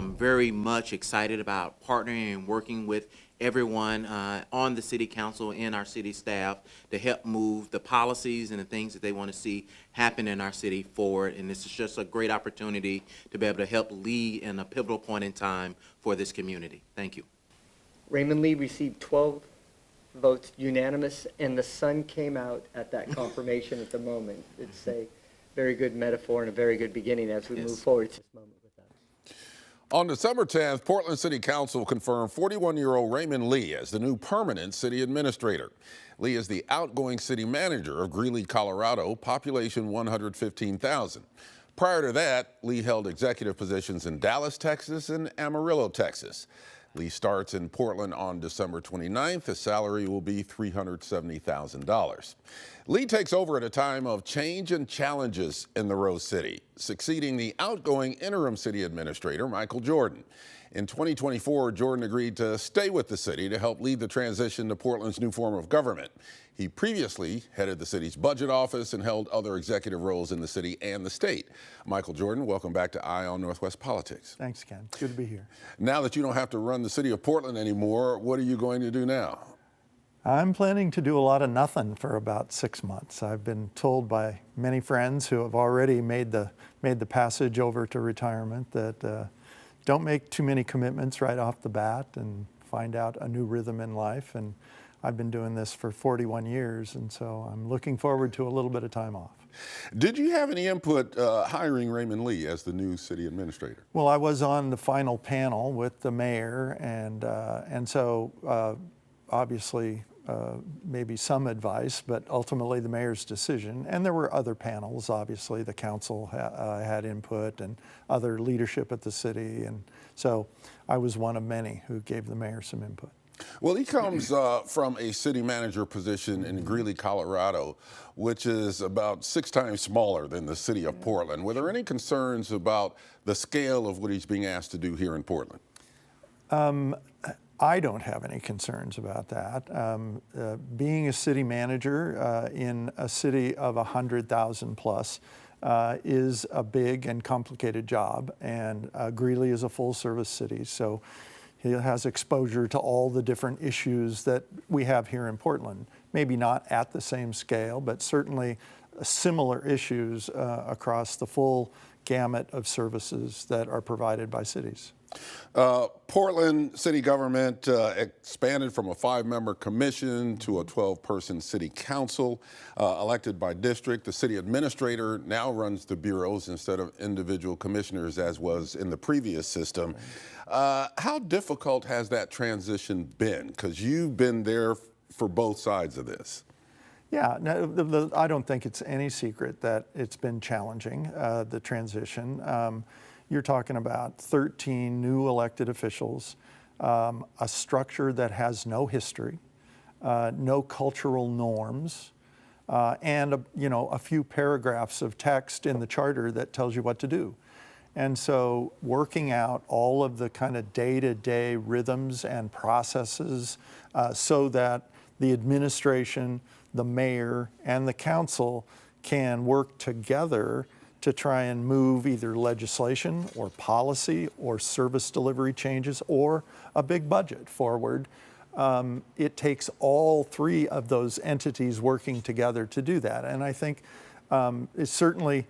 I'm very much excited about partnering and working with everyone on the city council and our city staff to help move the policies and the things that they want to see happen in our city forward. And this is just a great opportunity to be able to help lead in a pivotal point in time for this community. Thank you. Raymond Lee received 12 votes unanimous, and the sun came out at that confirmation at the moment. It's a very good metaphor and a very good beginning as we move forward to this moment with that. On December 10th, Portland City Council confirmed 41-year-old Raymond Lee as the new permanent city administrator. Lee is the outgoing city manager of Greeley, Colorado, population 115,000. Prior to that, Lee held executive positions in Dallas, Texas, and Amarillo, Texas. Lee starts in Portland on December 29th. His salary will be $370,000. Lee takes over at a time of change and challenges in the Rose City, succeeding the outgoing interim city administrator, Michael Jordan. In 2024, Jordan agreed to stay with the city to help lead the transition to Portland's new form of government. He previously headed the city's budget office and held other executive roles in the city and the state. Michael Jordan, welcome back to Eye on Northwest Politics. Thanks, Ken. Good to be here. Now that you don't have to run the city of Portland anymore, what are you going to do now? I'm planning to do a lot of nothing for about 6 months. I've been told by many friends who have already made the passage over to retirement that don't make too many commitments right off the bat and find out a new rhythm in life. And I've been doing this for 41 years, and so I'm looking forward to a little bit of time off. Did you have any input hiring Raymond Lee as the new city administrator? Well, I was on the final panel with the mayor, and so obviously maybe some advice, but ultimately the mayor's decision. And there were other panels, obviously. The council had input and other leadership at the city, and so I was one of many who gave the mayor some input. Well, he comes from a city manager position in Greeley, Colorado, which is about 6 times smaller than the city of Portland. Were there any concerns about the scale of what he's being asked to do here in Portland? I don't have any concerns about that. Being a city manager in a city of 100,000 plus is a big and complicated job, and Greeley is a full-service city, so he has exposure to all the different issues that we have here in Portland. Maybe not at the same scale, but certainly similar issues across the full gamut of services that are provided by cities. Portland city government expanded from a 5-member commission to a 12-person city council elected by district. The city administrator now runs the bureaus instead of individual commissioners, as was in the previous system. How difficult has that transition been? Because you've been there for both sides of this. Yeah, no, I don't think it's any secret that it's been challenging, the transition. You're talking about 13 new elected officials, a structure that has no history, no cultural norms, and a few paragraphs of text in the charter that tells you what to do. And so working out all of the kind of day-to-day rhythms and processes so that the administration, the mayor, and the council can work together to try and move either legislation or policy or service delivery changes or a big budget forward. It takes all 3 of those entities working together to do that. And I think it's certainly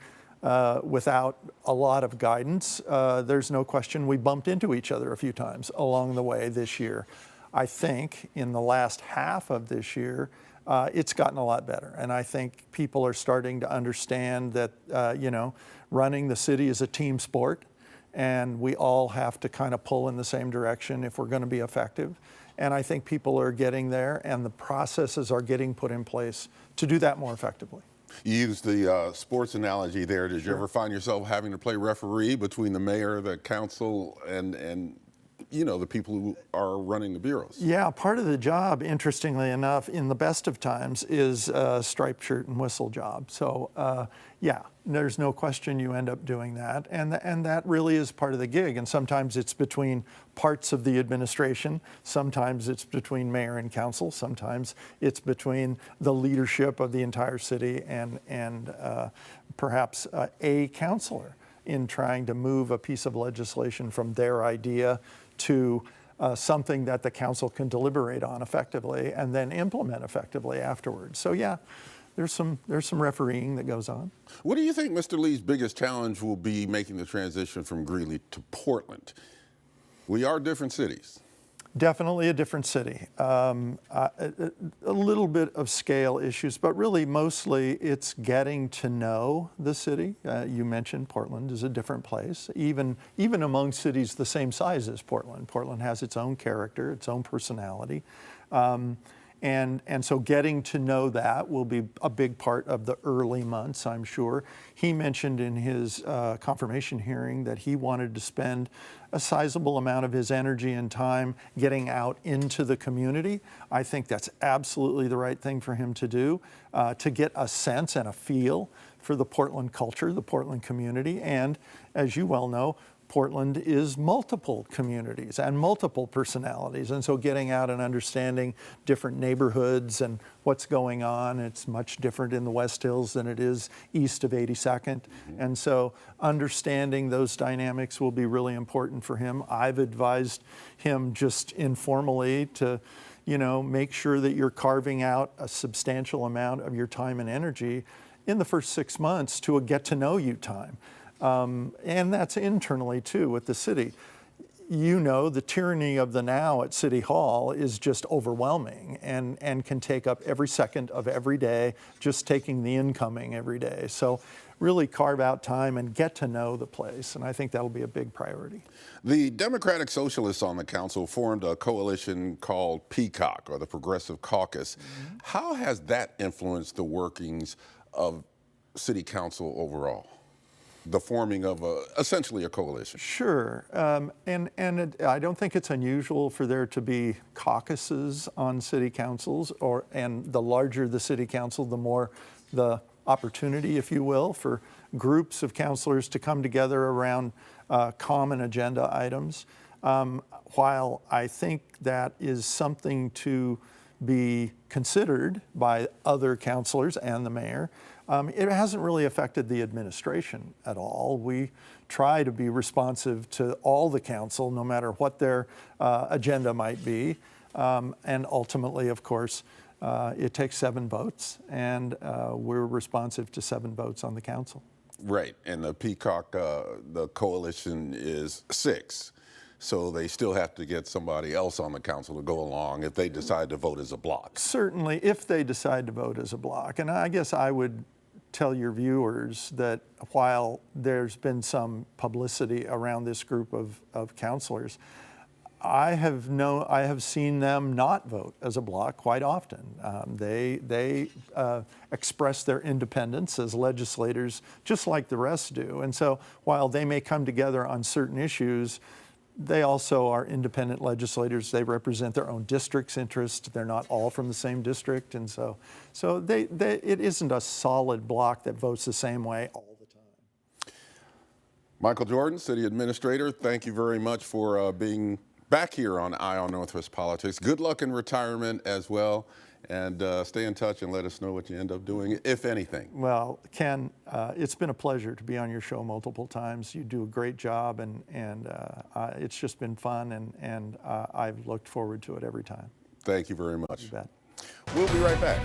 without a lot of guidance, there's no question we bumped into each other a few times along the way this year. I think in the last half of this year, it's gotten a lot better. And I think people are starting to understand that, running the city is a team sport, and we all have to kind of pull in the same direction if we're going to be effective. And I think people are getting there, and the processes are getting put in place to do that more effectively. You used the sports analogy there. Did you ever find yourself having to play referee between the mayor, the council, and the people who are running the bureaus? Yeah, part of the job, interestingly enough, in the best of times, is a striped shirt and whistle job. So, yeah, there's no question you end up doing that. And that really is part of the gig. And sometimes it's between parts of the administration. Sometimes it's between mayor and council. Sometimes it's between the leadership of the entire city and perhaps a counselor. in trying to move a piece of legislation from their idea to something that the council can deliberate on effectively and then implement effectively afterwards. So yeah, there's some refereeing that goes on. What do you think Mr. Lee's biggest challenge will be making the transition from Greeley to Portland? We are different cities. Definitely a different city. A little bit of scale issues, but really mostly it's getting to know the city. You mentioned Portland is a different place. Even among cities the same size as Portland. Portland has its own character, its own personality. And so getting to know that will be a big part of the early months, I'm sure. He mentioned in his confirmation hearing that he wanted to spend a sizable amount of his energy and time getting out into the community. I think that's absolutely the right thing for him to do, to get a sense and a feel for the Portland culture, the Portland community. And as you well know, Portland is multiple communities and multiple personalities. And so getting out and understanding different neighborhoods and what's going on, it's much different in the West Hills than it is east of 82nd. And so understanding those dynamics will be really important for him. I've advised him just informally to, you know, make sure that you're carving out a substantial amount of your time and energy in the first 6 months to a get to know you time. And that's internally too with the city. You know, the tyranny of the now at City Hall is just overwhelming and can take up every second of every day, just taking the incoming every day. So really carve out time and get to know the place, and I think that'll be a big priority. The Democratic Socialists on the council formed a coalition called Peacock, or the Progressive Caucus. How has that influenced the workings of City Council overall? The forming of essentially a coalition. Sure, I don't think it's unusual for there to be caucuses on city councils, and the larger the city council, the more the opportunity, if you will, for groups of councilors to come together around common agenda items. While I think that is something to be considered by other councilors and the mayor, it hasn't really affected the administration at all. We try to be responsive to all the council, no matter what their agenda might be. And ultimately, of course, it takes 7 votes, and we're responsive to 7 votes on the council. Right, and the Peacock, the coalition is 6. So they still have to get somebody else on the council to go along if they decide to vote as a block. Certainly, if they decide to vote as a block. And I guess I would tell your viewers that while there's been some publicity around this group of councilors, I have seen them not vote as a block quite often. They express their independence as legislators just like the rest do. And so while they may come together on certain issues, they also are independent legislators. They represent their own district's interest. They're not all from the same district. And so it isn't a solid block that votes the same way all the time. Michael Jordan, City Administrator, thank you very much for being back here on Eye on Northwest Politics. Good luck in retirement as well. And stay in touch and let us know what you end up doing, if anything. Well, Ken, it's been a pleasure to be on your show multiple times. You do a great job, and it's just been fun, and I've looked forward to it every time. Thank you very much. You bet. We'll be right back.